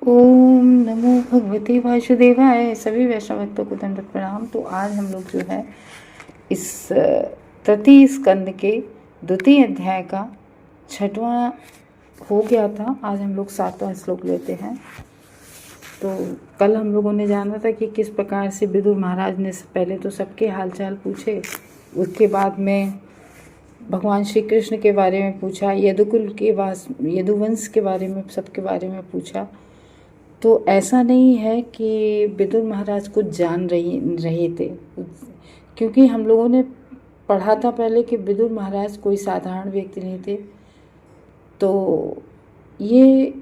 ओम नमो भगवते वासुदेवाय। सभी वैष्णव भक्तों को दंडवत प्रणाम। तो आज हम लोग जो है इस तृतीय स्कंद के द्वितीय अध्याय का छठवां हो गया था। आज हम लोग 7वां श्लोक लेते हैं। तो कल हम लोगों ने जाना था कि किस प्रकार से विदुर महाराज ने पहले तो सबके हालचाल पूछे, उसके बाद में भगवान श्री कृष्ण के बारे में पूछा, यदुकुल के यदुवंश के बारे में, सबके बारे में पूछा। तो ऐसा नहीं है कि विदुर महाराज कुछ जान रहे थे, क्योंकि हम लोगों ने पढ़ा था पहले कि विदुर महाराज कोई साधारण व्यक्ति नहीं थे। तो ये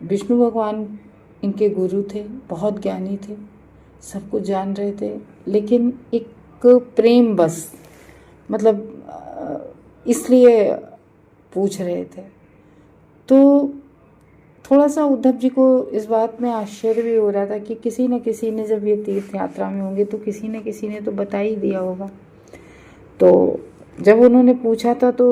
विष्णु भगवान इनके गुरु थे, बहुत ज्ञानी थे, सब कुछ जान रहे थे, लेकिन एक प्रेम बस, मतलब इसलिए पूछ रहे थे। तो थोड़ा सा उद्धव जी को इस बात में आश्चर्य भी हो रहा था कि किसी न किसी ने, जब ये तीर्थ यात्रा में होंगे तो किसी न किसी ने तो बता ही दिया होगा। तो जब उन्होंने पूछा था तो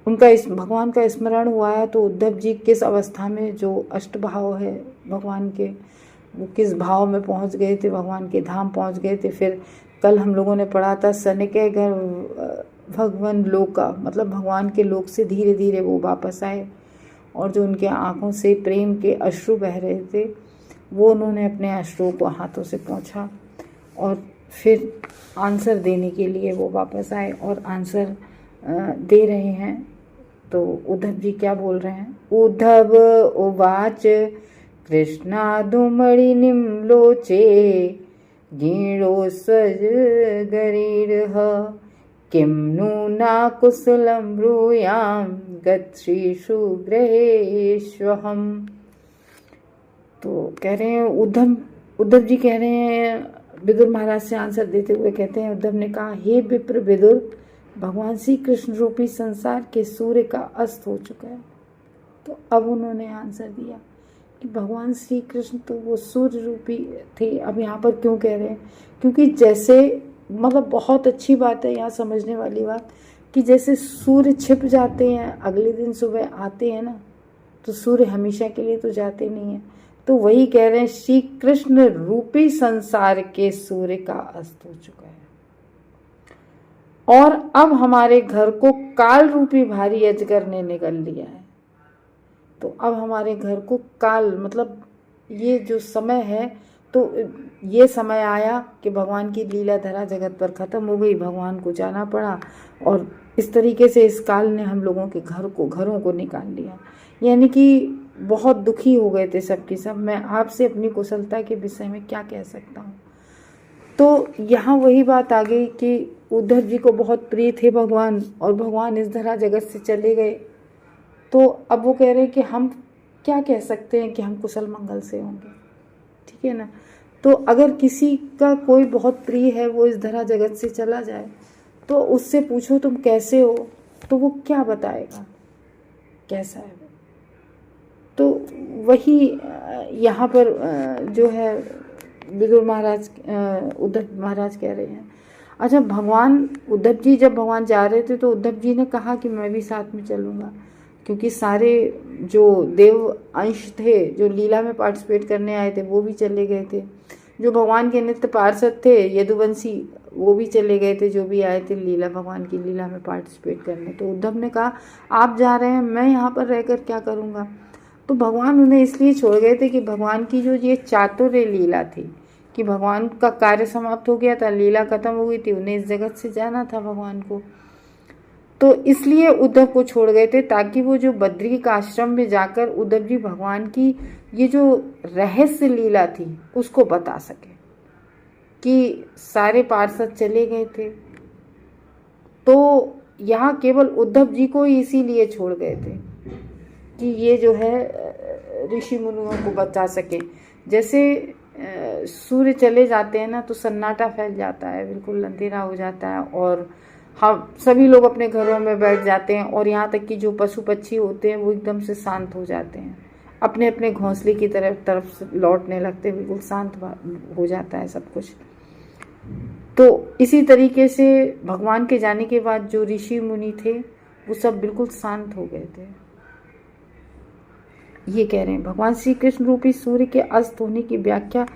उनका इस भगवान का स्मरण हुआ है। तो उद्धव जी किस अवस्था में, जो अष्टभाव है भगवान के, वो किस भाव में पहुंच गए थे, भगवान के धाम पहुंच गए थे। फिर कल हम लोगों ने पढ़ा था सनके घर भगवान लोका, मतलब भगवान के लोक से धीरे धीरे वो वापस आए, और जो उनके आँखों से प्रेम के अश्रु बह रहे थे, वो उन्होंने अपने अश्रुओं को हाथों से पोंछा और फिर आंसर देने के लिए वो वापस आए और आंसर दे रहे हैं। तो उद्धव जी क्या बोल रहे हैं? उद्धव उवाच कृष्णादुमणिनिं लोचे गीणो स्वज गरीरः किं नु नाकुशलं ब्रूयां गच्छ्रीषु गृहेष्वहम्। तो कह रहे हैं उद्धव जी कह रहे हैं, विदुर महाराज से आंसर देते हुए कहते हैं, उद्धव ने कहा, हे विप्र विदुर, भगवान श्री कृष्ण रूपी संसार के सूर्य का अस्त हो चुका है। तो अब उन्होंने आंसर दिया कि भगवान श्री कृष्ण तो वो सूर्य रूपी थे। अब यहाँ पर क्यों कह रहे हैं? क्योंकि जैसे, मतलब बहुत अच्छी बात है यहाँ समझने वाली बात, कि जैसे सूर्य छिप जाते हैं, अगले दिन सुबह आते हैं ना, तो सूर्य हमेशा के लिए तो जाते नहीं हैं। तो वही कह रहे हैं, श्री कृष्ण रूपी संसार के सूर्य का अस्त हो चुका है और अब हमारे घर को काल रूपी भारी अजगर ने निगल लिया है। तो अब हमारे घर को काल, मतलब ये जो समय है, तो ये समय आया कि भगवान की लीला धरा जगत पर ख़त्म हो गई, भगवान को जाना पड़ा, और इस तरीके से इस काल ने हम लोगों के घरों को निकाल लिया। यानी कि बहुत दुखी हो गए थे सबके सब। मैं आपसे अपनी कुशलता के विषय में क्या कह सकता हूँ? तो यहाँ वही बात आ गई कि उद्धव जी को बहुत प्रिय थे भगवान, और भगवान इस धरा जगत से चले गए। तो अब वो कह रहे हैं कि हम क्या कह सकते हैं कि हम कुशल मंगल से होंगे, ठीक है ना। तो अगर किसी का कोई बहुत प्रिय है, वो इस धरा जगत से चला जाए, तो उससे पूछो तुम कैसे हो, तो वो क्या बताएगा कैसा है। तो वही यहाँ पर जो है विदुर महाराज, उद्धव महाराज कह रहे हैं। अच्छा, उद्धव जी जब भगवान जा रहे थे तो उद्धव जी ने कहा कि मैं भी साथ में चलूँगा, क्योंकि सारे जो देव अंश थे जो लीला में पार्टिसिपेट करने आए थे वो भी चले गए थे। जो भगवान के नित्य पार्षद थे यदुवंशी, वो भी चले गए थे, जो भी आए थे लीला, भगवान की लीला में पार्टिसिपेट करने। तो उद्धव ने कहा, आप जा रहे हैं, मैं यहाँ पर रहकर क्या करूँगा? तो भगवान उन्हें इसलिए छोड़ गए थे कि भगवान की जो ये चातुर्य लीला थी, कि भगवान का कार्य समाप्त हो गया था, लीला खत्म हो गई थी, उन्हें इस जगत से जाना था भगवान को। तो इसलिए उद्धव को छोड़ गए थे, ताकि वो जो बद्री का आश्रम में जाकर उद्धव जी भगवान की ये जो रहस्य लीला थी उसको बता सके। कि सारे पार्षद चले गए थे, तो यहाँ केवल उद्धव जी को ही इसीलिए छोड़ गए थे कि ये जो है ऋषि मुनियों को बता सके। जैसे सूर्य चले जाते हैं ना, तो सन्नाटा फैल जाता है, बिल्कुल अंधेरा हो जाता है, और हम सभी लोग अपने घरों में बैठ जाते हैं, और यहाँ तक कि जो पशु पक्षी होते हैं वो एकदम से शांत हो जाते हैं, अपने अपने घोंसले की तरफ से लौटने लगते हैं, बिल्कुल शांत हो जाता है सब कुछ। तो इसी तरीके से भगवान के जाने के बाद जो ऋषि मुनि थे वो सब बिल्कुल शांत हो गए थे। ये कह रहे हैं भगवान श्री कृष्ण रूपी सूर्य के अस्त होने की व्याख्या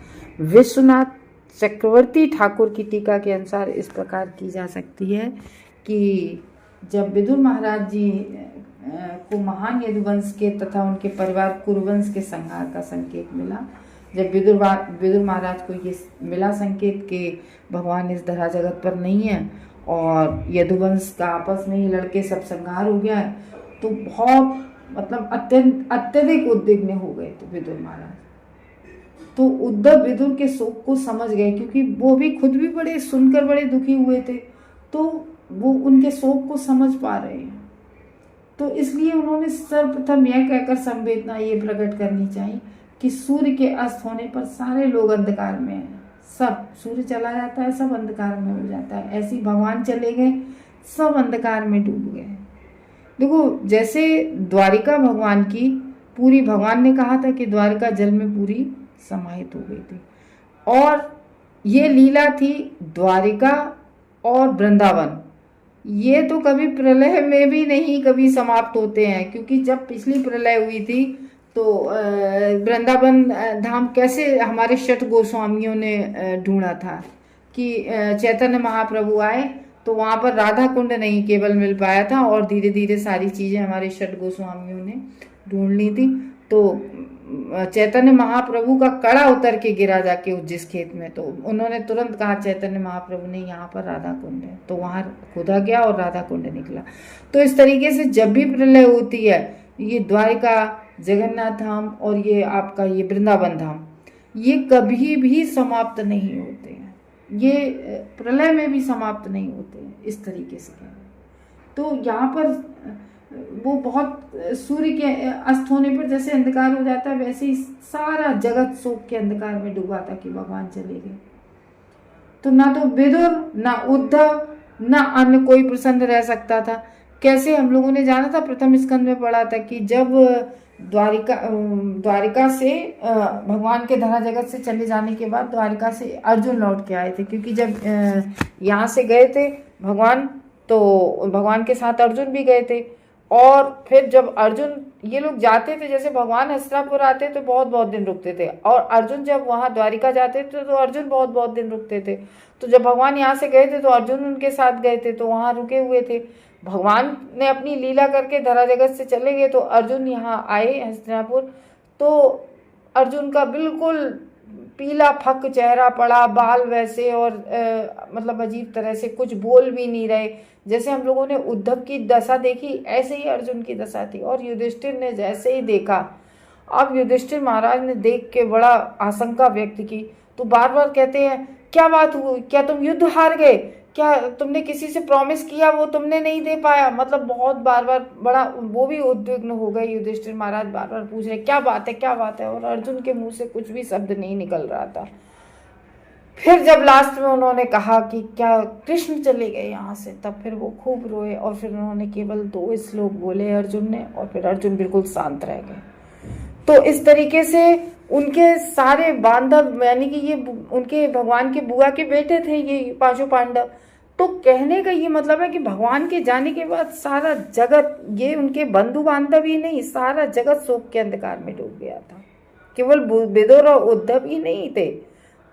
विश्वनाथ चक्रवर्ती ठाकुर की टीका के अनुसार इस प्रकार की जा सकती है कि जब विदुर महाराज जी को महान यदुवंश के तथा उनके परिवार कुरुवंश के संहार का संकेत मिला, जब विदुर महाराज को ये मिला संकेत कि भगवान इस धरा जगत पर नहीं है और यदुवंश का आपस में ही लड़के सब संहार हो गया है, तो बहुत मतलब अत्यधिक उद्विग्न हो गए थे विदुर महाराज। तो उद्धव विदुर के शोक को समझ गए, क्योंकि वो भी खुद भी बड़े सुनकर बड़े दुखी हुए थे, तो वो उनके शोक को समझ पा रहे हैं। तो इसलिए उन्होंने सर्वप्रथम यह कहकर संवेदना ये प्रकट करनी चाहिए कि सूर्य के अस्त होने पर सारे लोग अंधकार में हैं, सब सूर्य चला जाता है सब अंधकार में हो जाता है, ऐसे ही भगवान चले गए सब अंधकार में डूब गए। देखो जैसे द्वारिका भगवान की पूरी, भगवान ने कहा था कि द्वारिका जल में पूरी समाहित हो गई थी, और ये लीला थी द्वारिका और वृंदावन, ये तो कभी प्रलय में भी नहीं कभी समाप्त होते हैं, क्योंकि जब पिछली प्रलय हुई थी तो वृंदावन धाम कैसे हमारे षट गोस्वामियों ने ढूंढा था कि चैतन्य महाप्रभु आए तो वहाँ पर राधा कुंड नहीं केवल मिल पाया था, और धीरे धीरे सारी चीज़ें हमारे षट गोस्वामियों ने ढूंढ ली थी। तो चैतन्य महाप्रभु का कड़ा उतर के गिरा जाके जिस खेत में, तो उन्होंने तुरंत कहा चैतन्य महाप्रभु ने यहाँ पर राधा कुंड है, तो वहाँ खोदा गया और राधा कुंड निकला। तो इस तरीके से जब भी प्रलय होती है, ये द्वारिका, जगन्नाथ धाम और ये आपका ये वृंदावन धाम, ये कभी भी समाप्त नहीं होते हैं, ये प्रलय में भी समाप्त नहीं होते हैं, इस तरीके से कह रहे हैं। तो यहाँ पर वो बहुत सूर्य के अस्त होने पर जैसे अंधकार हो जाता है, वैसे ही सारा जगत शोक के अंधकार में डूबा था कि भगवान चले गए। तो ना तो विदुर, ना उद्धव, ना अन्य कोई प्रसन्न रह सकता था। कैसे हम लोगों ने जाना था, प्रथम स्कंद में पढ़ा था कि जब द्वारिका से भगवान के धरा जगत से चले जाने के बाद द्वारिका से अर्जुन लौट के आए थे, क्योंकि जब यहाँ से गए थे भगवान, तो भगवान के साथ अर्जुन भी गए थे, और फिर जब अर्जुन ये लोग जाते थे, जैसे भगवान हस्तिनापुर आते तो बहुत बहुत दिन रुकते थे, और अर्जुन जब वहाँ द्वारिका जाते थे तो अर्जुन बहुत बहुत दिन रुकते थे। तो जब भगवान यहाँ से गए थे तो अर्जुन उनके साथ गए थे, तो वहाँ रुके हुए थे। भगवान ने अपनी लीला करके धरा जगत से चले गए, तो अर्जुन यहाँ आए हस्तिनापुर, तो अर्जुन का बिल्कुल पीला फक चेहरा पड़ा, बाल वैसे, और मतलब अजीब तरह से कुछ बोल भी नहीं रहे। जैसे हम लोगों ने उद्धव की दशा देखी, ऐसे ही अर्जुन की दशा थी। और युधिष्ठिर ने जैसे ही देखा, अब युधिष्ठिर महाराज ने देख के बड़ा आशंका व्यक्त की, तो बार बार कहते हैं क्या बात हुई, क्या तुम युद्ध हार गए, क्या तुमने किसी से प्रॉमिस किया वो तुमने नहीं दे पाया, मतलब बहुत बार बार बड़ा वो भी उद्विग्न हो गए। युधिष्ठिर महाराज बार बार पूछ रहे क्या बात है क्या बात है, और अर्जुन के मुंह से कुछ भी शब्द नहीं निकल रहा था। फिर जब लास्ट में उन्होंने कहा कि क्या कृष्ण चले गए यहाँ से, तब फिर वो खूब रोए, और फिर उन्होंने केवल 2 श्लोक बोले अर्जुन ने, और फिर अर्जुन बिल्कुल शांत रह गए। तो इस तरीके से उनके सारे बांधव, यानी कि ये उनके भगवान के बुआ के बेटे थे ये 5 पांडव। तो कहने का ये मतलब है कि भगवान के जाने के बाद सारा जगत, ये उनके बंधु बांधव ही नहीं, सारा जगत शोक के अंधकार में डूब गया था। केवल विदुर और उद्धव ही नहीं थे,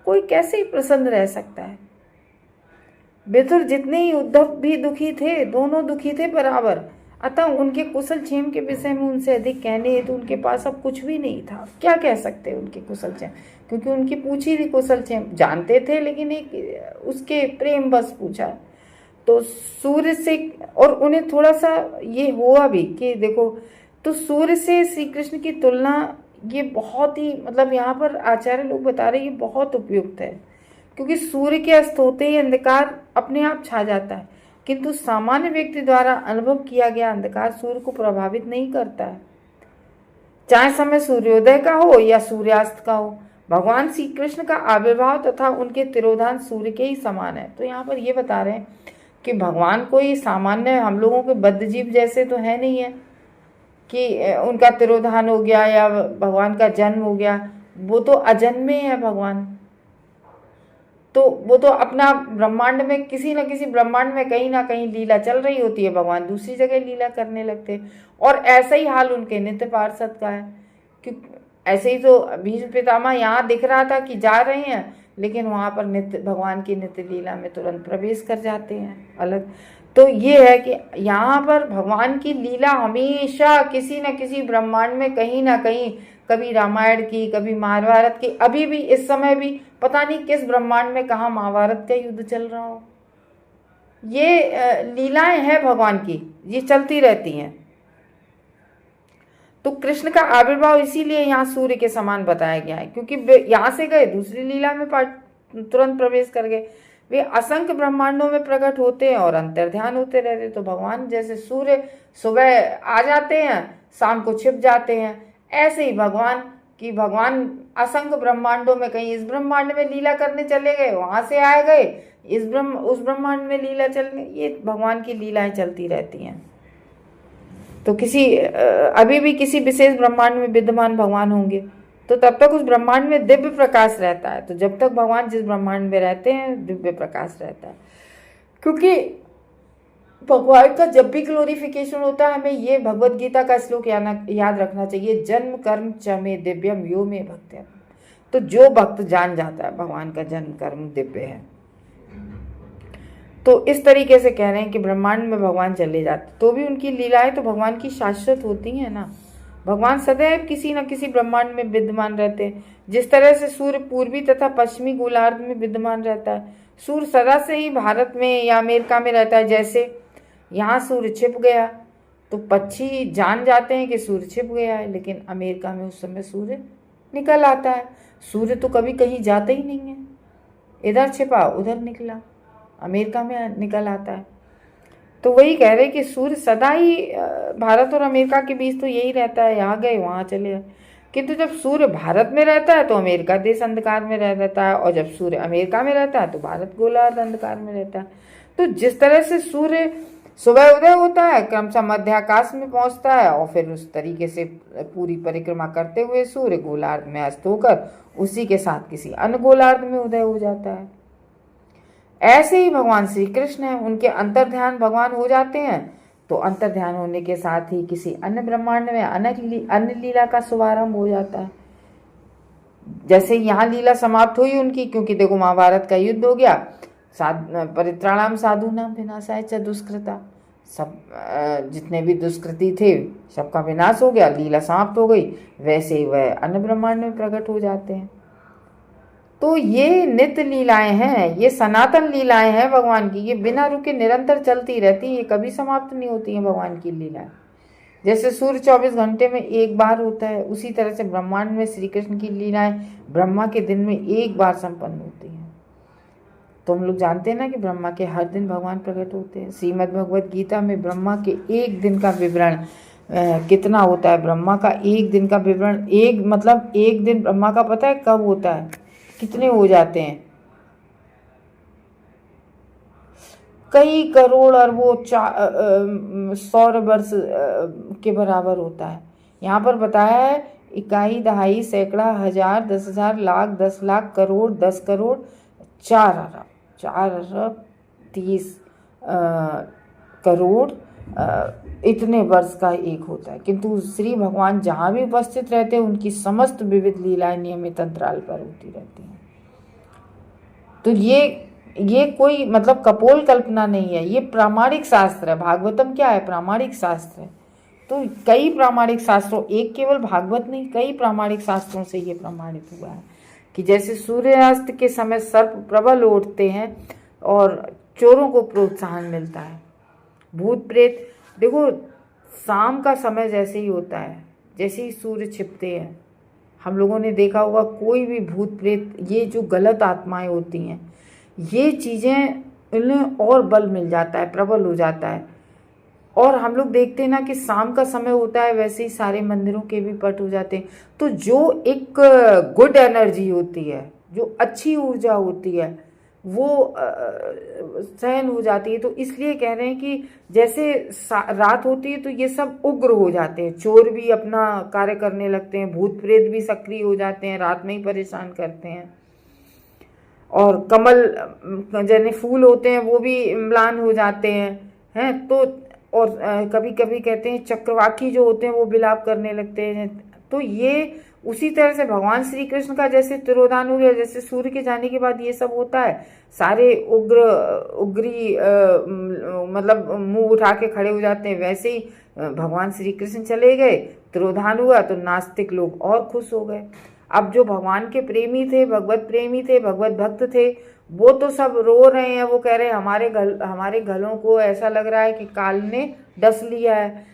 कोई कैसे ही प्रसन्न रह सकता है। विदुर जितने ही उद्धव भी दुखी थे, दोनों दुखी थे बराबर। अतः उनके कुशल क्षेम के विषय में उनसे अधिक कहने तो उनके पास अब कुछ भी नहीं था। क्या कह सकते उनके कुशल क्षेम, क्योंकि उनकी पूछी थी कुशल क्षेम, जानते थे लेकिन एक उसके प्रेम बस पूछा। तो सूर्य से, और उन्हें थोड़ा सा ये हुआ भी कि देखो, तो सूर्य से श्री कृष्ण की तुलना ये बहुत ही, मतलब यहाँ पर आचार्य लोग बता रहे ये बहुत उपयुक्त है, क्योंकि सूर्य के अस्त होते ही अंधकार अपने आप छा जाता है, किंतु सामान्य व्यक्ति द्वारा अनुभव किया गया अंधकार सूर्य को प्रभावित नहीं करता है, चाहे समय सूर्योदय का हो या सूर्यास्त का हो। भगवान श्री कृष्ण का आविर्भाव तथा उनके तिरोधान सूर्य के ही समान है। तो यहाँ पर ये बता रहे हैं कि भगवान कोई सामान्य हम लोगों के बद्धजीव जैसे तो है नहीं है कि उनका तिरोधान हो गया या भगवान का जन्म हो गया, वो तो अजन्मे है भगवान। तो वो तो अपना ब्रह्मांड में, किसी न किसी ब्रह्मांड में कहीं ना कहीं लीला चल रही होती है, भगवान दूसरी जगह लीला करने लगते। और ऐसा ही हाल उनके नित्य पार्षद का है ऐसे ही तो भीष्म पितामह यहाँ दिख रहा था कि जा रहे हैं, लेकिन वहाँ पर नित्य भगवान की नित्य लीला में तुरंत प्रवेश कर जाते हैं अलग। तो ये है कि यहाँ पर भगवान की लीला हमेशा किसी न किसी ब्रह्मांड में कहीं ना कहीं, कभी रामायण की, कभी महाभारत की, अभी भी इस समय भी पता नहीं किस ब्रह्मांड में कहाँ महाभारत का युद्ध चल रहा हो। ये लीलाएं हैं भगवान की, ये चलती रहती हैं। तो कृष्ण का आविर्भाव इसीलिए यहाँ सूर्य के समान बताया गया है, क्योंकि वे यहाँ से गए दूसरी लीला में तुरंत प्रवेश कर गए। वे असंख्य ब्रह्मांडों में प्रकट होते हैं और अंतर्ध्यान होते रहते। तो भगवान जैसे सूर्य सुबह आ जाते हैं, शाम को छिप जाते हैं, ऐसे ही भगवान असंख्य ब्रह्मांडों में, कहीं इस ब्रह्मांड में लीला करने चले गए, वहां से आए गए उस ब्रह्मांड में लीला चलने, ये भगवान की लीलाएं चलती रहती हैं। तो अभी भी किसी विशेष ब्रह्मांड में विद्यमान भगवान होंगे तो तब तक उस ब्रह्मांड में दिव्य प्रकाश रहता है। तो जब तक भगवान जिस ब्रह्मांड में रहते हैं दिव्य प्रकाश रहता है, क्योंकि भगवान का जब भी ग्लोरिफिकेशन होता है, हमें ये भगवत गीता का श्लोक याद रखना चाहिए, जन्म कर्म च मे दिव्यम यो मे भक्त्यम। तो जो भक्त जान जाता है भगवान का जन्म कर्म दिव्य है। तो इस तरीके से कह रहे हैं कि ब्रह्मांड में भगवान चले जाते तो भी उनकी लीलाएं तो भगवान की शाश्वत होती हैं ना। भगवान सदैव किसी न किसी ब्रह्मांड में विद्यमान रहते हैं। जिस तरह से सूर्य पूर्वी तथा पश्चिमी गोलार्ध में विद्यमान रहता है, सूर्य सदा से ही भारत में या अमेरिका में रहता है। जैसे यहाँ सूर्य छिप गया तो पक्षी जान जाते हैं कि सूर्य छिप गया है, लेकिन अमेरिका में उस समय सूर्य निकल आता है। सूर्य तो कभी कहीं जाता ही नहीं है, इधर छिपा उधर निकला, अमेरिका में निकल आता है। तो वही कह रहे कि सूर्य सदा ही भारत और अमेरिका के बीच तो यही रहता है, यहाँ गए वहाँ चले गए। किंतु जब सूर्य भारत में रहता है तो अमेरिका देश अंधकार में रह रहता है, और जब सूर्य अमेरिका में रहता है तो भारत गोलार्ध अंधकार में रहता है। तो जिस तरह से सूर्य सुबह उदय होता है, क्रमशः मध्य आकाश में पहुंचता है, और फिर उस तरीके से पूरी परिक्रमा करते हुए सूर्य गोलार्ध में अस्त होकर उसी के साथ किसी अन्य गोलार्ध में उदय हो जाता है। ऐसे ही भगवान श्री कृष्ण है, उनके अंतर्ध्यान भगवान हो जाते हैं तो अंतर्ध्यान होने के साथ ही किसी अन्य ब्रह्मांड में अन्य लीला का शुभारंभ हो जाता है। जैसे यहाँ लीला समाप्त हुई उनकी, क्योंकि देखो महाभारत का युद्ध हो गया, परित्राणाम साधूनाम विनाशाय च दुष्कृता, सब जितने भी दुष्कृति थे सबका विनाश हो गया, लीला समाप्त हो गई। वैसे ही वह अन्य ब्रह्मांड में प्रकट हो जाते हैं। तो ये नित्य लीलाएं हैं, ये सनातन लीलाएं हैं भगवान की, ये बिना रुके निरंतर चलती रहती हैं, ये कभी समाप्त नहीं होती हैं भगवान की लीलाएं। जैसे सूर्य 24 घंटे में एक बार होता है, उसी तरह से ब्रह्मांड में श्री कृष्ण की लीलाएं ब्रह्मा के दिन में एक बार संपन्न होती हैं। तो हम लोग जानते हैं ना कि ब्रह्मा के हर दिन भगवान प्रकट होते हैं। श्रीमद् भगवद गीता में ब्रह्मा के एक दिन का विवरण कितना होता है। ब्रह्मा का एक दिन का विवरण, एक दिन ब्रह्मा का पता है कब होता है, कितने हो जाते हैं, कई करोड़ अरबों सौर वर्ष के बराबर होता है। यहाँ पर बताया है इकाई दहाई सैकड़ा हजार 10,000 लाख 10 लाख करोड़ 10 करोड़ 4 अरब 30 करोड़ इतने वर्ष का एक होता है। किंतु श्री भगवान जहाँ भी उपस्थित रहते हैं उनकी समस्त विविध लीलाएं नियमित अंतराल पर होती रहती हैं। तो ये कोई मतलब कपोल कल्पना नहीं है, ये प्रामाणिक शास्त्र है। भागवतम क्या है? प्रामाणिक शास्त्र है। तो कई प्रामाणिक शास्त्रों, एक केवल भागवत नहीं, कई प्रामाणिक शास्त्रों से ये प्रमाणित हुआ है कि जैसे सूर्यास्त के समय सर्प प्रबल उठते हैं और चोरों को प्रोत्साहन मिलता है। भूत प्रेत, देखो शाम का समय जैसे ही होता है, जैसे ही सूर्य छिपते हैं, हम लोगों ने देखा होगा कोई भी भूत प्रेत, ये जो गलत आत्माएं होती हैं, ये चीज़ें इन्हें और बल मिल जाता है, प्रबल हो जाता है। और हम लोग देखते हैं ना कि शाम का समय होता है, वैसे ही सारे मंदिरों के भी पट हो जाते हैं। तो जो एक गुड एनर्जी होती है, जो अच्छी ऊर्जा होती है, वो सहन हो जाती है। तो इसलिए कह रहे हैं कि जैसे रात होती है तो ये सब उग्र हो जाते हैं, चोर भी अपना कार्य करने लगते हैं, भूत प्रेत भी सक्रिय हो जाते हैं, रात में ही परेशान करते हैं। और कमल जैसे फूल होते हैं वो भी म्लान हो जाते हैं तो और कभी कभी कहते हैं चक्रवाकी जो होते हैं वो विलाप करने लगते हैं, तो ये उसी तरह से भगवान श्री कृष्ण का जैसे तिरोधान हो गया, जैसे सूर्य के जाने के बाद ये सब होता है, सारे उग्री मतलब मुंह उठा के खड़े हो जाते हैं, वैसे ही भगवान श्री कृष्ण चले गए, तिरोधान हुआ तो नास्तिक लोग और खुश हो गए। अब जो भगवान के प्रेमी थे, भगवत प्रेमी थे, भगवत भक्त थे, वो तो सब रो रहे हैं, वो कह रहे हैं हमारे गलों को ऐसा लग रहा है कि काल ने डस लिया है।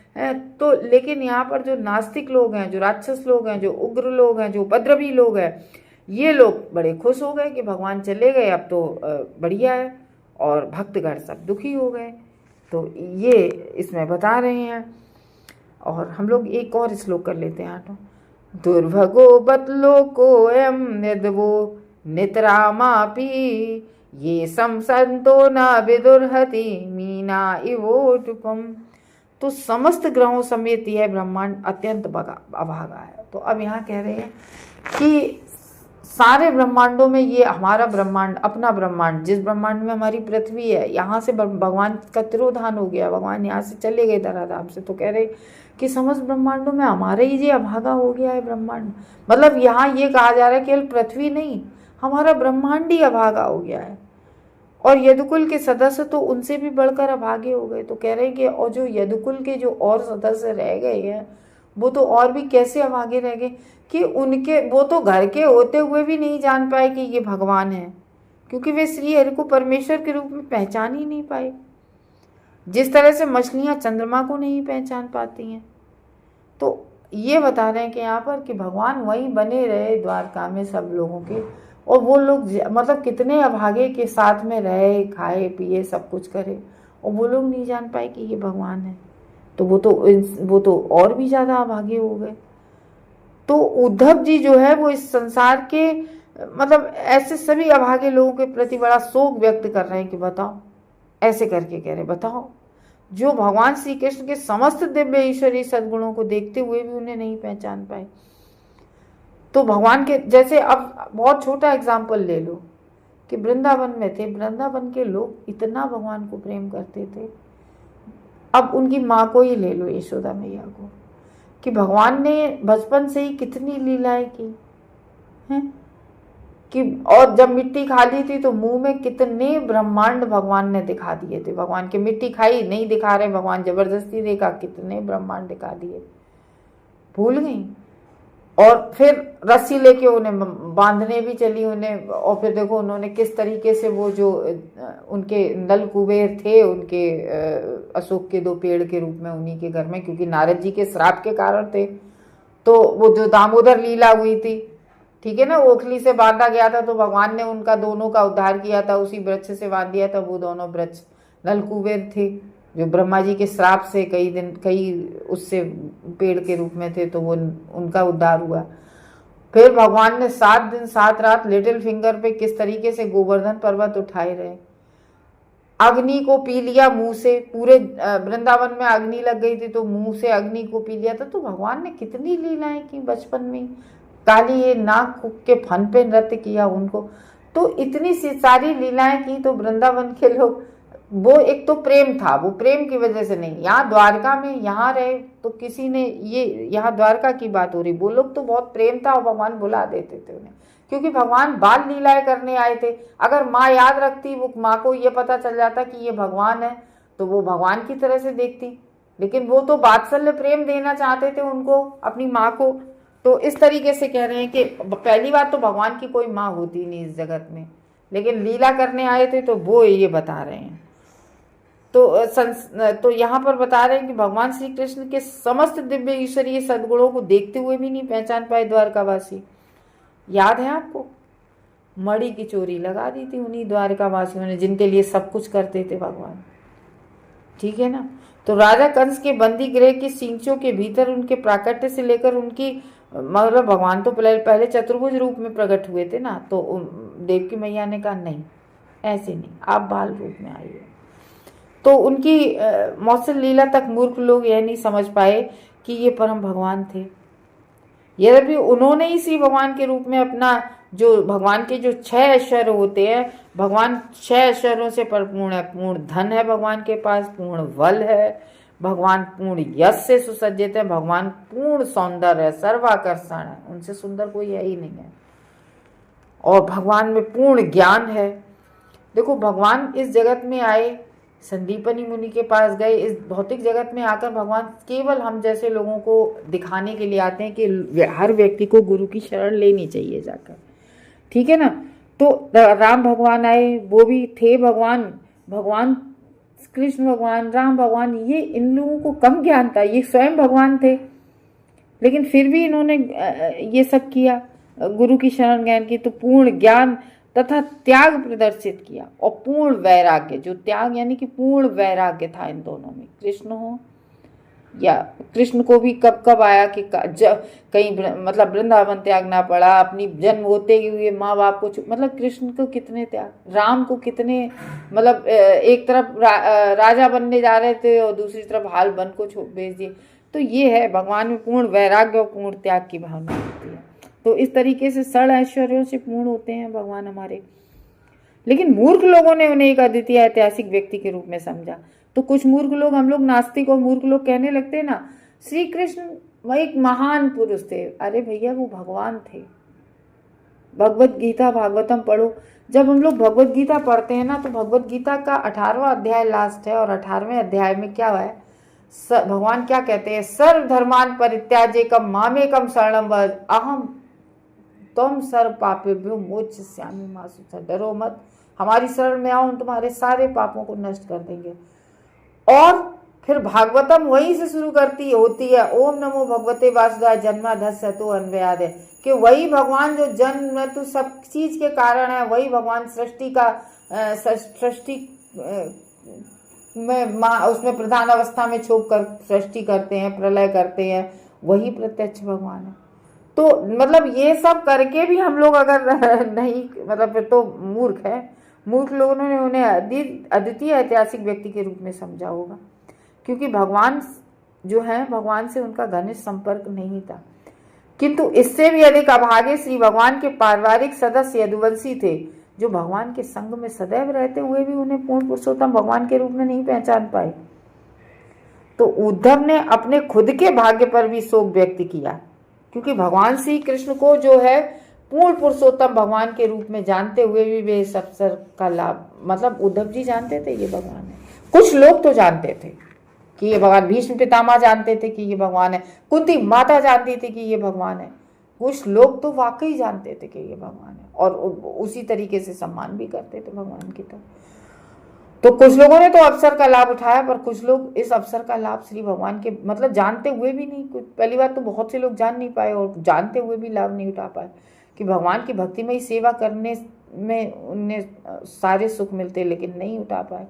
तो लेकिन यहाँ पर जो नास्तिक लोग हैं, जो राक्षस लोग हैं, जो उग्र लोग हैं, जो उपद्रवी लोग हैं, ये लोग बड़े खुश हो गए कि भगवान चले गए, अब तो बढ़िया है, और भक्तगण सब दुखी हो गए। तो ये इसमें बता रहे हैं। और हम लोग एक और श्लोक कर लेते हैं आठों। दुर्भगो बतलोको एम यद्वो नितरामापि ये संतो न विदुर्हति मीना इवोटुपम। तो समस्त ग्रहों समेत यह ब्रह्मांड अत्यंत अभागा है। तो अब यहाँ कह रहे हैं कि सारे ब्रह्मांडों में ये हमारा ब्रह्मांड, अपना ब्रह्मांड, जिस ब्रह्मांड में हमारी पृथ्वी है, यहाँ से भगवान का तिरोधान हो गया, भगवान यहाँ से चले गए धराधाम से। तो कह रहे कि समस्त ब्रह्मांडों में हमारे ही ये अभागा हो गया है ब्रह्मांड। मतलब यहाँ ये कहा जा रहा है केवल पृथ्वी नहीं, हमारा ब्रह्मांड ही अभागा हो गया है। और यदुकुल के सदस्य तो उनसे भी बढ़कर अभागे हो गए। तो कह रहे हैं कि और जो यदुकुल के जो और सदस्य रह गए हैं, वो तो और भी कैसे अभागे रह गए कि वो तो घर के होते हुए भी नहीं जान पाए कि ये भगवान है, क्योंकि वे श्री हरि को परमेश्वर के रूप में पहचान ही नहीं पाए। जिस तरह से मछलियां चंद्रमा को नहीं पहचान पाती हैं, तो ये बता रहे हैं कि यहाँ पर कि भगवान वहीं बने रहे द्वारका में सब लोगों के, और वो लोग मतलब कितने अभागे के साथ में रहे, खाए पिए सब कुछ करे, और वो लोग नहीं जान पाए कि ये भगवान है। तो वो तो और भी ज़्यादा अभागे हो गए। तो उद्धव जी जो है वो इस संसार के मतलब ऐसे सभी अभागे लोगों के प्रति बड़ा शोक व्यक्त कर रहे हैं कि बताओ, ऐसे करके कह रहे बताओ, जो भगवान श्री कृष्ण के समस्त दिव्य ईश्वरीय सद्गुणों को देखते हुए भी उन्हें नहीं पहचान पाए। तो भगवान के जैसे, अब बहुत छोटा एग्जाम्पल ले लो कि वृंदावन में थे, वृंदावन के लोग इतना भगवान को प्रेम करते थे। अब उनकी माँ को ही ले लो, यशोदा मैया को, कि भगवान ने बचपन से ही कितनी लीलाएं की हैं कि, और जब मिट्टी खा ली थी तो मुंह में कितने ब्रह्मांड भगवान ने दिखा दिए थे। भगवान की मिट्टी खाई, नहीं दिखा रहे भगवान, जबरदस्ती देखा, कितने ब्रह्मांड दिखा दिए, भूल गई। और फिर रस्सी लेके उन्हें बांधने भी चली उन्हें, और फिर देखो उन्होंने किस तरीके से वो जो उनके नल कुबेर थे, उनके अशोक के 2 पेड़ के रूप में उन्हीं के घर में, क्योंकि नारद जी के श्राप के कारण थे। तो वो जो दामोदर लीला हुई थी, ठीक है ना, ओखली से बांधा गया था, तो भगवान ने उनका दोनों का उद्धार किया था, उसी वृक्ष से बांध दिया था। वो दोनों वृक्ष नल कुबेर थे, जो ब्रह्मा जी के श्राप से कई उससे पेड़ के रूप में थे, तो वो उनका उद्धार हुआ। फिर भगवान ने 7 दिन 7 रात लिटिल फिंगर पे किस तरीके से गोवर्धन पर्वत उठाए रहे, अग्नि को पी लिया मुंह से, पूरे वृंदावन में अग्नि लग गई थी तो मुंह से अग्नि को पी लिया था। तो भगवान ने कितनी लीलाएं की बचपन में, काली नाग के फन पे नृत्य किया उनको, तो इतनी सी सारी लीलाएं की। तो वृंदावन के लोग, वो एक तो प्रेम था, वो प्रेम की वजह से नहीं, यहाँ द्वारका में यहाँ रहे तो किसी ने, ये यहाँ द्वारका की बात हो रही, वो लोग तो बहुत प्रेम था और भगवान बुला देते थे उन्हें, क्योंकि भगवान बाल लीलाएं करने आए थे। अगर माँ याद रखती, वो माँ को ये पता चल जाता कि ये भगवान है, तो वो भगवान की तरह से देखती, लेकिन वो तो वात्सल्य प्रेम देना चाहते थे उनको, अपनी माँ को। तो इस तरीके से कह रहे हैं कि पहली बात तो भगवान की कोई माँ होती नहीं इस जगत में, लेकिन लीला करने आए थे, तो वो ये बता रहे हैं। तो यहाँ पर बता रहे हैं कि भगवान श्री कृष्ण के समस्त दिव्य ईश्वरीय सद्गुणों को देखते हुए भी नहीं पहचान पाए द्वारकावासी। याद है आपको, मणि की चोरी लगा दी थी उन्हीं द्वारकावासियों ने, जिनके लिए सब कुछ करते थे भगवान, ठीक है ना। तो राजा कंस के बंदी गृह की सींचों के भीतर उनके प्राकट्य से लेकर उनकी, मतलब भगवान तो पहले चतुर्भुज रूप में प्रकट हुए थे ना, तो देवकी मैया ने कहा नहीं, ऐसे नहीं, आप बाल रूप में आइए। तो उनकी मौसल लीला तक मूर्ख लोग यह नहीं समझ पाए कि ये परम भगवान थे। यद्यपि उन्होंने इसी भगवान के रूप में अपना, जो भगवान के जो 6 ऐश्वर्य होते हैं, भगवान 6 ऐश्वर्यों से परिपूर्ण है। पूर्ण धन है भगवान के पास, पूर्ण बल है भगवान पूर्ण यश से सुसज्जित है, भगवान पूर्ण सौंदर्य है, सर्वाकर्षण है, उनसे सुंदर कोई है ही नहीं है। और भगवान में पूर्ण ज्ञान है। देखो भगवान इस जगत में आए, संदीपनी मुनि के पास गए, इस भौतिक जगत में आकर भगवान केवल हम जैसे लोगों को दिखाने के लिए आते हैं कि हर व्यक्ति को गुरु की शरण लेनी चाहिए जाकर, ठीक है ना। तो राम भगवान आए, वो भी थे भगवान कृष्ण भगवान, राम भगवान, ये इन लोगों को कम ज्ञान था, ये स्वयं भगवान थे, लेकिन फिर भी इन्होंने ये सब किया, गुरु की शरण ज्ञान की। तो पूर्ण ज्ञान तथा त्याग प्रदर्शित किया और पूर्ण वैराग्य, जो त्याग यानी कि पूर्ण वैराग्य था इन दोनों में। कृष्ण हो या कृष्ण को भी कब कब आया कि कहीं मतलब वृंदावन त्यागना पड़ा, अपनी जन्म होते हुए माँ बाप को, मतलब कृष्ण को कितने त्याग, राम को कितने, मतलब एक तरफ राजा बनने जा रहे थे और दूसरी तरफ हाल बन को भेज दिए। तो ये है भगवान में पूर्ण वैराग्य और पूर्ण त्याग की भावना होती है। तो इस तरीके से षड ऐश्वर्यों से पूर्ण होते हैं भगवान हमारे। लेकिन मूर्ख लोगों ने उन्हें एक अद्वितीय ऐतिहासिक व्यक्ति के रूप में समझा। तो कुछ मूर्ख लोग, हम लोग नास्तिक और मूर्ख लोग कहने लगते हैं ना, श्री कृष्ण वह एक महान पुरुष थे। अरे भैया वो भगवान थे। भगवत गीता भागवतम पढ़ो। जब हम लोग भगवत गीता पढ़ते हैं ना, तो भगवत गीता का 18वां अध्याय लास्ट है, और 18वें अध्याय में क्या है, भगवान क्या कहते हैं, सर्व धर्मान परित्याजेकम मामेकम शरणम व्रज अहम तुम सर्व पापेभ्यो मोक्षयिष्यामि मा शुचः। डरो मत, हमारी शरण में आओ, हम तुम्हारे सारे पापों को नष्ट कर देंगे। और फिर भागवतम वहीं से शुरू होती है, ओम नमो भगवते वासुदेवाय जन्माद्यस्य तो अन्वयाद है, कि वही भगवान जो जन्म मृत्यु सब चीज के कारण है, वही भगवान सृष्टि में उसमें प्रधान अवस्था में छोप कर सृष्टि करते हैं, प्रलय करते हैं, वही प्रत्यक्ष भगवान है। तो मतलब ये सब करके भी हम लोग अगर नहीं, मतलब फिर तो मूर्ख है। मूर्ख लोगों ने उन्हें अद्वितीय ऐतिहासिक व्यक्ति के रूप में समझा होगा, क्योंकि भगवान जो है, भगवान से उनका घनिष्ठ संपर्क नहीं था। किंतु इससे भी अधिक अभागे श्री भगवान के पारिवारिक सदस्य यदुवंशी थे, जो भगवान के संग में सदैव रहते हुए भी उन्हें पूर्ण पुरुषोत्तम भगवान के रूप में नहीं पहचान पाए। तो उद्धव ने अपने खुद के भाग्य पर भी शोक व्यक्त किया, क्योंकि भगवान श्री कृष्ण को जो है पूर्ण पुरुषोत्तम भगवान के रूप में जानते हुए भी वे इस अवसर का लाभ, मतलब उद्धव जी जानते थे ये भगवान है। कुछ लोग तो जानते थे कि ये भगवान, भीष्म पितामह जानते थे कि ये भगवान है, कुंती माता जानती थी कि ये भगवान है। कुछ लोग तो वाकई जानते थे कि ये भगवान है, और उसी तरीके से सम्मान भी करते थे भगवान की। तो कुछ लोगों ने तो अवसर का लाभ उठाया, पर कुछ लोग इस अवसर का लाभ श्री भगवान के, मतलब जानते हुए भी नहीं, पहली बात तो बहुत से लोग जान नहीं पाए, और जानते हुए भी लाभ नहीं उठा पाए कि भगवान की भक्तिमयी सेवा करने में उन्हें सारे सुख मिलते, लेकिन नहीं उठा पाए।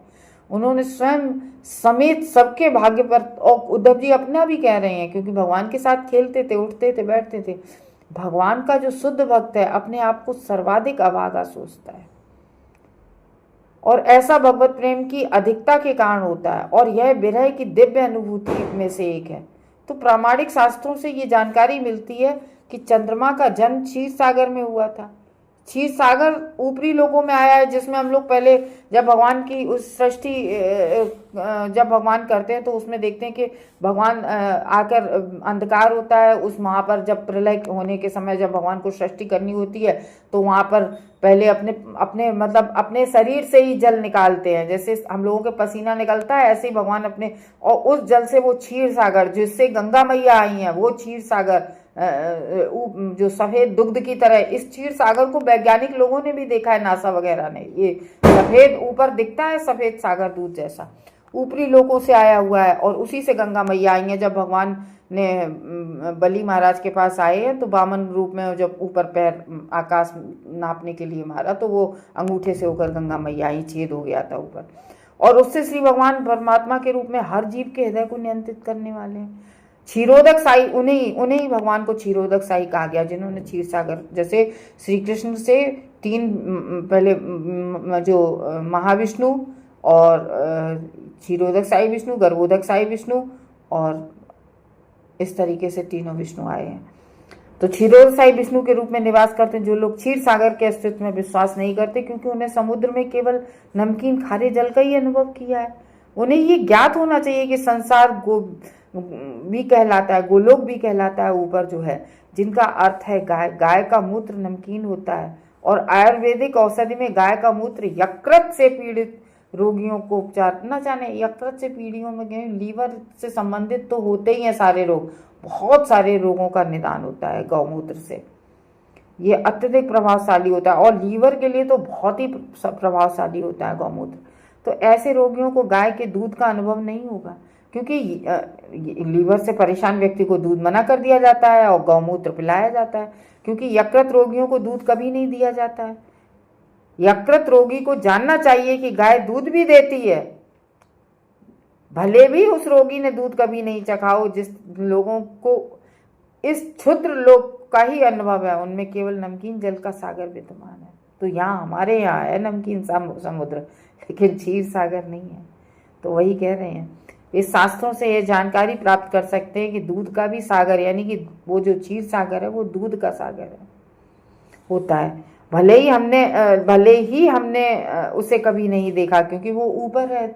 उन्होंने स्वयं समेत सबके भाग्य पर, और उद्धव जी अपना भी कह रहे हैं, क्योंकि भगवान के साथ खेलते थे, उठते थे, बैठते थे। भगवान का जो शुद्ध भक्त है अपने आप को सर्वाधिक अभागा सोचता है, और ऐसा भगवत प्रेम की अधिकता के कारण होता है, और यह विरह की दिव्य अनुभूति में से एक है। तो प्रामाणिक शास्त्रों से ये जानकारी मिलती है कि चंद्रमा का जन्म क्षीर सागर में हुआ था। क्षीर सागर ऊपरी लोकों में आया है, जिसमें हम लोग पहले जब भगवान की उस सृष्टि जब भगवान करते हैं तो उसमें देखते हैं कि भगवान आकर अंधकार होता है, उस वहाँ पर जब प्रलय होने के समय जब भगवान को सृष्टि करनी होती है, तो वहाँ पर पहले अपने मतलब अपने शरीर से ही जल निकालते हैं, जैसे हम लोगों के पसीना निकलता है, ऐसे ही भगवान अपने, और उस जल से वो क्षीर सागर, जिससे गंगा मैया आई हैं, वो क्षीर सागर जो सफेद दुग्ध की तरह, इस क्षीर सागर को वैज्ञानिक लोगों ने भी देखा है, नासा वगैरह ने, ये सफेद ऊपर दिखता है, सफेद सागर दूध जैसा, ऊपरी लोकों से आया हुआ है, और उसी से गंगा मैया आई है। जब भगवान ने बलि महाराज के पास आए हैं, तो वामन रूप में जब ऊपर पैर आकाश नापने के लिए मारा, तो वो अंगूठे से होकर गंगा मैया आई, छेद हो गया था ऊपर, और उससे श्री भगवान परमात्मा के रूप में हर जीव के हृदय को नियंत्रित करने वाले हैं। क्षीरोदक साई, उन्हें ही भगवान को क्षीरोदक साई कहा गया, जिन्होंने क्षीर सागर, जैसे श्री कृष्ण से तीन पहले जो महाविष्णु और क्षीरोदक साई विष्णु, गर्भोदक साई विष्णु, और इस तरीके से तीनों विष्णु आए हैं। तो क्षीरोदक साई विष्णु के रूप में निवास करते हैं जो लोग क्षीर सागर के अस्तित्व में विश्वास नहीं करते, क्योंकि उन्हें समुद्र में केवल नमकीन खारे जल का ही अनुभव किया है। उन्हें ये ज्ञात होना चाहिए कि संसार गो भी कहलाता है, गोलोक भी कहलाता है ऊपर जो है, जिनका अर्थ है गाय। गाय का मूत्र नमकीन होता है और आयुर्वेदिक औषधि में गाय का मूत्र यकृत से पीड़ित रोगियों को उपचार, न जाने यकृत से पीड़ियों में गए, लीवर से संबंधित तो होते ही हैं सारे रोग, बहुत सारे रोगों का निदान होता है गौमूत्र से। ये अत्यधिक प्रभावशाली होता है और लीवर के लिए तो बहुत ही प्रभावशाली होता है गौमूत्र। तो ऐसे रोगियों को गाय के दूध का अनुभव नहीं होगा, क्योंकि लीवर से परेशान व्यक्ति को दूध मना कर दिया जाता है और गौमूत्र पिलाया जाता है, क्योंकि यकृत रोगियों को दूध कभी नहीं दिया जाता है। यकृत रोगी को जानना चाहिए कि गाय दूध भी देती है, भले भी उस रोगी ने दूध कभी नहीं चखा हो। जिस लोगों को इस क्षुद्र लोक का ही अनुभव है, उनमें केवल नमकीन जल का सागर विद्यमान है। तो यहाँ हमारे यहाँ है नमकीन समुद्र, लेकिन क्षीर सागर नहीं है। तो वही कह रहे हैं, इस शास्त्रों से ये जानकारी प्राप्त कर सकते हैं कि दूध का भी सागर, यानी कि वो जो क्षीर सागर है वो दूध का सागर है, होता है। भले ही हमने उसे कभी नहीं देखा, क्योंकि वो ऊपर है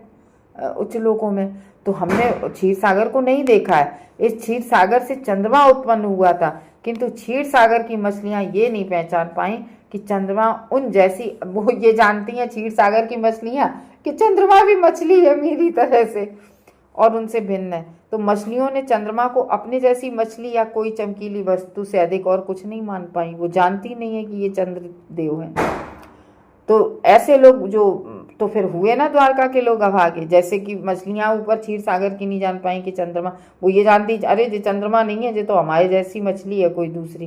उच्च लोकों में, तो हमने क्षीर सागर को नहीं देखा है। इस क्षीर सागर से चंद्रमा उत्पन्न हुआ था, किंतु क्षीर सागर की मछलियां ये नहीं पहचान पाई कि चंद्रमा उन जैसी, वो ये जानती हैं क्षीर सागर की मछलियां कि चंद्रमा भी मछली है मेरी तरह से और उनसे भिन्न है। तो मछलियों ने चंद्रमा को अपने जैसी मछली या कोई चमकीली वस्तु से अधिक और कुछ नहीं मान पाई, वो जानती नहीं है कि ये चंद्रदेव है। तो ऐसे लोग जो तो फिर हुए ना द्वारका के लोग अभागे, जैसे कि मछलियां ऊपर क्षीर सागर की नहीं जान पाई कि चंद्रमा, वो ये जानती अरे ये चंद्रमा नहीं है, ये तो हमारे जैसी मछली है कोई दूसरी।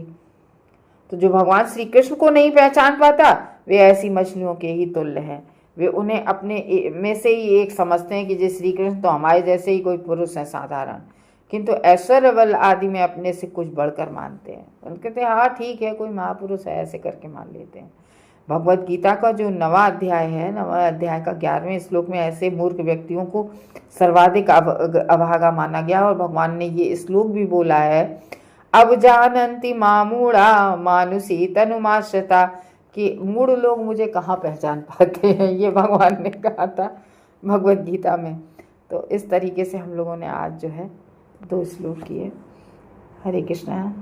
तो जो भगवान श्री कृष्ण को नहीं पहचान पाता वे ऐसी मछलियों के ही तुल्य हैं। वे उन्हें अपने में से ही एक समझते हैं कि जे श्री कृष्ण तो हमारे जैसे ही कोई पुरुष है साधारण, किंतु ऐश्वर्य बल आदि में अपने से कुछ बढ़कर मानते हैं। उनके कहते हैं हाँ ठीक है कोई महापुरुष है, ऐसे करके मान लेते हैं। भगवत गीता का जो 9वां अध्याय है, 9वां अध्याय का 11वें श्लोक में ऐसे मूर्ख व्यक्तियों को सर्वाधिक अभागा माना गया और भगवान ने ये श्लोक भी बोला है, अब जानन्ति मामूढ़ा मानुषी तनुमाश्रिता, कि मूढ़ लोग मुझे कहाँ पहचान पाते हैं, ये भगवान ने कहा था भगवत गीता में। तो इस तरीके से हम लोगों ने आज जो है 2 श्लोक किए। हरे कृष्णा।